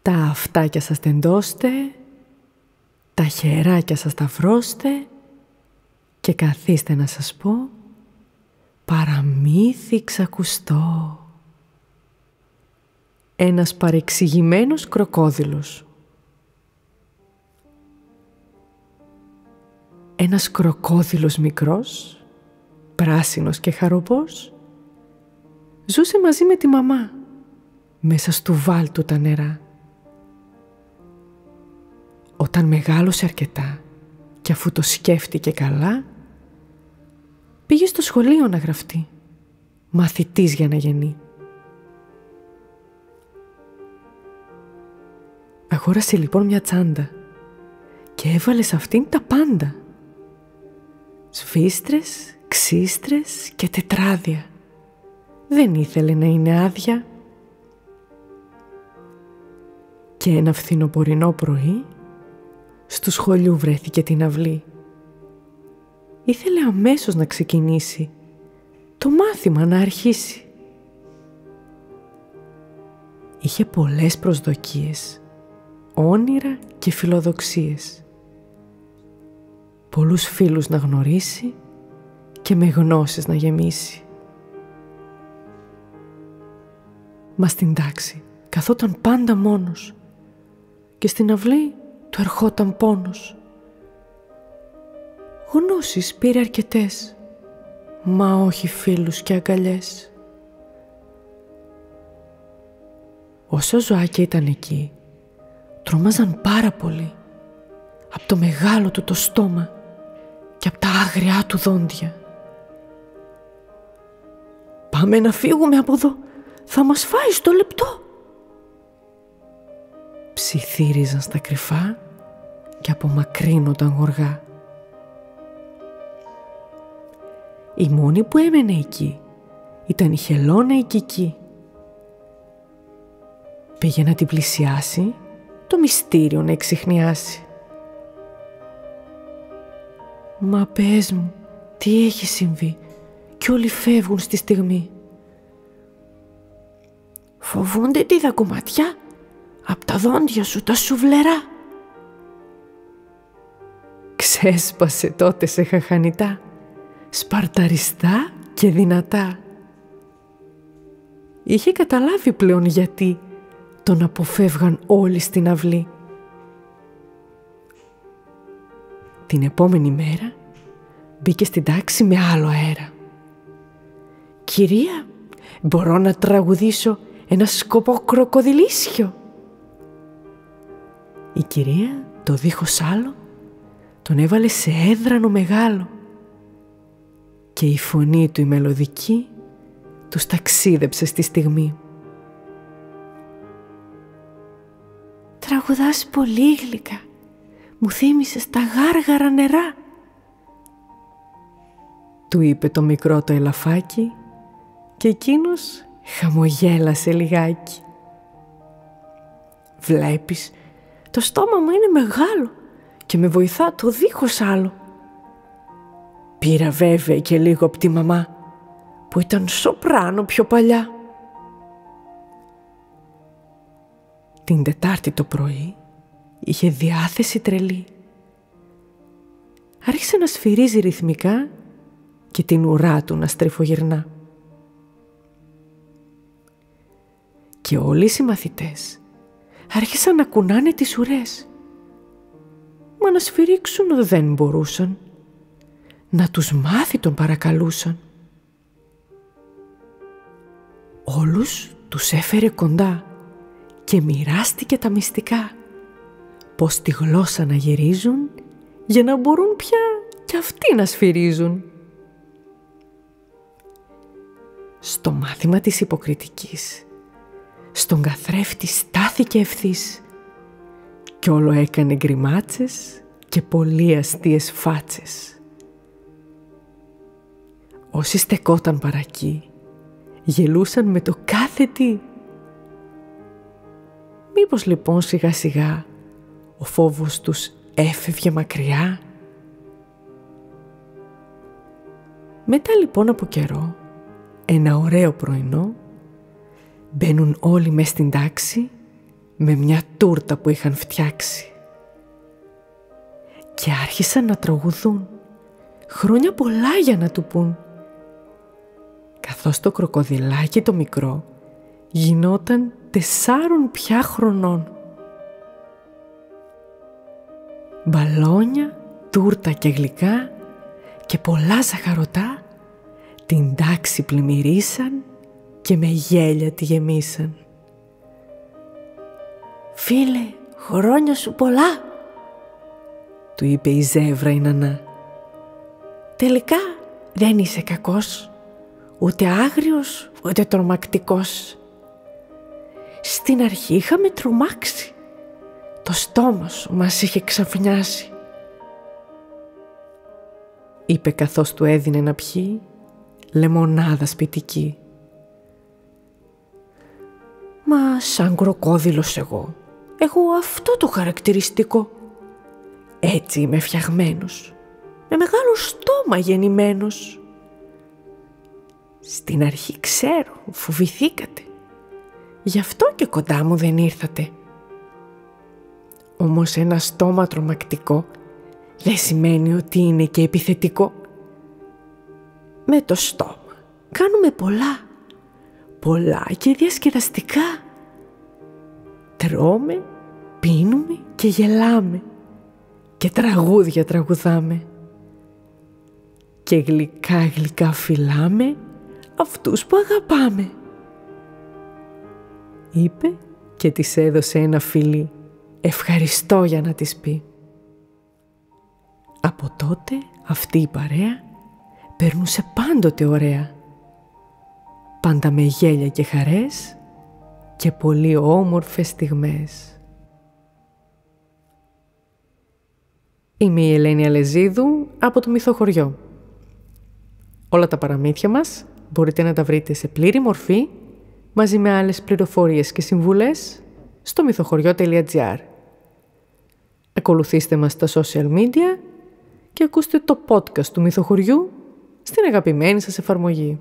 Τα αυτάκια σας τεντώστε, τα χεράκια σας ταυρώστε και καθίστε να σας πω παραμύθι ξακουστό. Ένας παρεξηγημένος κροκόδιλος. Ένας κροκόδιλος μικρός, πράσινος και χαροπός, ζούσε μαζί με τη μαμά μέσα στου βάλτου τα νερά. Όταν μεγάλωσε αρκετά και αφού το σκέφτηκε καλά, πήγε στο σχολείο να γραφτεί, μαθητής για να γεννεί. Αγόρασε λοιπόν μια τσάντα και έβαλε σε αυτήν τα πάντα. Σφίστρες, ξύστρες και τετράδια. Δεν ήθελε να είναι άδεια. Και ένα φθινοπορεινό πρωί, στου σχολείου βρέθηκε την αυλή. Ήθελε αμέσως να ξεκινήσει, το μάθημα να αρχίσει. Είχε πολλές προσδοκίες, όνειρα και φιλοδοξίες. Πολλούς φίλους να γνωρίσει και με γνώσεις να γεμίσει. Μα στην τάξη καθόταν πάντα μόνος και στην αυλή του ερχόταν πόνος. Γνώσεις πήρε αρκετές, μα όχι φίλους και αγκαλιές. Όσα ζωάκια ήταν εκεί, τρόμαζαν πάρα πολύ από το μεγάλο του το στόμα και από τα άγριά του δόντια. «Πάμε να φύγουμε από εδώ, θα μας φάει στο λεπτό», ψιθύριζαν στα κρυφά και απομακρύνονταν γοργά. Η μόνη που έμενε εκεί ήταν η Χελώνα η Κική. Πήγε να την πλησιάσει, το μυστήριο να εξιχνιάσει. «Μα πες μου, τι έχει συμβεί κι όλοι φεύγουν στη στιγμή?» «Φοβούνται τη δακουματιά απ' τα δόντια σου τα σουβλερά». Ξέσπασε τότε σε χαχανιτά, σπαρταριστά και δυνατά. Είχε καταλάβει πλέον γιατί τον αποφεύγαν όλοι στην αυλή. Την επόμενη μέρα μπήκε στην τάξη με άλλο αέρα. «Κυρία, μπορώ να τραγουδήσω ένα σκοπό κροκοδιλίσιο?» Η κυρία, το δίχως άλλο, τον έβαλε σε έδρανο μεγάλο και η φωνή του η μελωδική τους ταξίδεψε στη στιγμή. «Τραγουδάς πολύ γλυκά, μου θύμισες τα γάργαρα νερά», του είπε το μικρό το ελαφάκι και εκείνος χαμογέλασε λιγάκι. «Βλέπεις, το στόμα μου είναι μεγάλο και με βοηθά το δίχως άλλο». Πήρα βέβαια και λίγο από τη μαμά που ήταν σοπράνο πιο παλιά. Την Τετάρτη το πρωί είχε διάθεση τρελή. Άρχισε να σφυρίζει ρυθμικά και την ουρά του να στριφογυρνά. Και όλοι οι συμμαθητές άρχισαν να κουνάνε τις ουρές. Μα να σφυρίξουν δεν μπορούσαν. Να τους μάθει τον παρακαλούσαν. Όλους τους έφερε κοντά και μοιράστηκε τα μυστικά. Πώς τη γλώσσα να γυρίζουν για να μπορούν πια κι αυτοί να σφυρίζουν. Στο μάθημα της υποκριτικής, στον καθρέφτη στάθηκε ευθύς κι όλο έκανε γκριμάτσες και πολύ αστείες φάτσες. Όσοι στεκόταν παρακεί, γελούσαν με το κάθε τι. Μήπως λοιπόν σιγά σιγά ο φόβος τους έφευγε μακριά? Μετά λοιπόν από καιρό, ένα ωραίο πρωινό, μπαίνουν όλοι μες στην τάξη με μια τούρτα που είχαν φτιάξει. Και άρχισαν να τραγουδούν, χρόνια πολλά για να του πουν, καθώς το κροκοδιλάκι το μικρό γινόταν 4 πια χρονών. Μπαλόνια, τούρτα και γλυκά και πολλά ζαχαρωτά την τάξη πλημμυρίσαν και με γέλια τη γεμίσαν. «Φίλε, χρόνια σου πολλά», του είπε η ζεύρα η νανά. «Τελικά δεν είσαι κακός, ούτε άγριος, ούτε τρομακτικός. Στην αρχή είχαμε τρομάξει, το στόμα σου μας είχε ξαφνιάσει», είπε καθώς του έδινε να πιει λεμονάδα σπιτική. «Μα σαν κροκόδιλος εγώ έχω αυτό το χαρακτηριστικό. Έτσι είμαι φτιαγμένος, με μεγάλο στόμα γεννημένος. Στην αρχή ξέρω, φοβηθήκατε, γι' αυτό και κοντά μου δεν ήρθατε. Όμως ένα στόμα τρομακτικό δεν σημαίνει ότι είναι και επιθετικό. Με το στόμα κάνουμε πολλά και διασκεδαστικά. Τρώμε, πίνουμε και γελάμε και τραγούδια τραγουδάμε. Και γλυκά φιλάμε αυτούς που αγαπάμε», είπε και της έδωσε ένα φιλί ευχαριστώ για να της πει. Από τότε αυτή η παρέα περνούσε πάντοτε ωραία, πάντα με γέλια και χαρές και πολύ όμορφες στιγμές. Είμαι η Ελένη Αλεζίδου από το Μυθοχωριό. Όλα τα παραμύθια μας μπορείτε να τα βρείτε σε πλήρη μορφή μαζί με άλλες πληροφορίες και συμβουλές στο mythochorio.gr. Ακολουθήστε μας στα social media και ακούστε το podcast του Μυθοχωριού στην αγαπημένη σας εφαρμογή.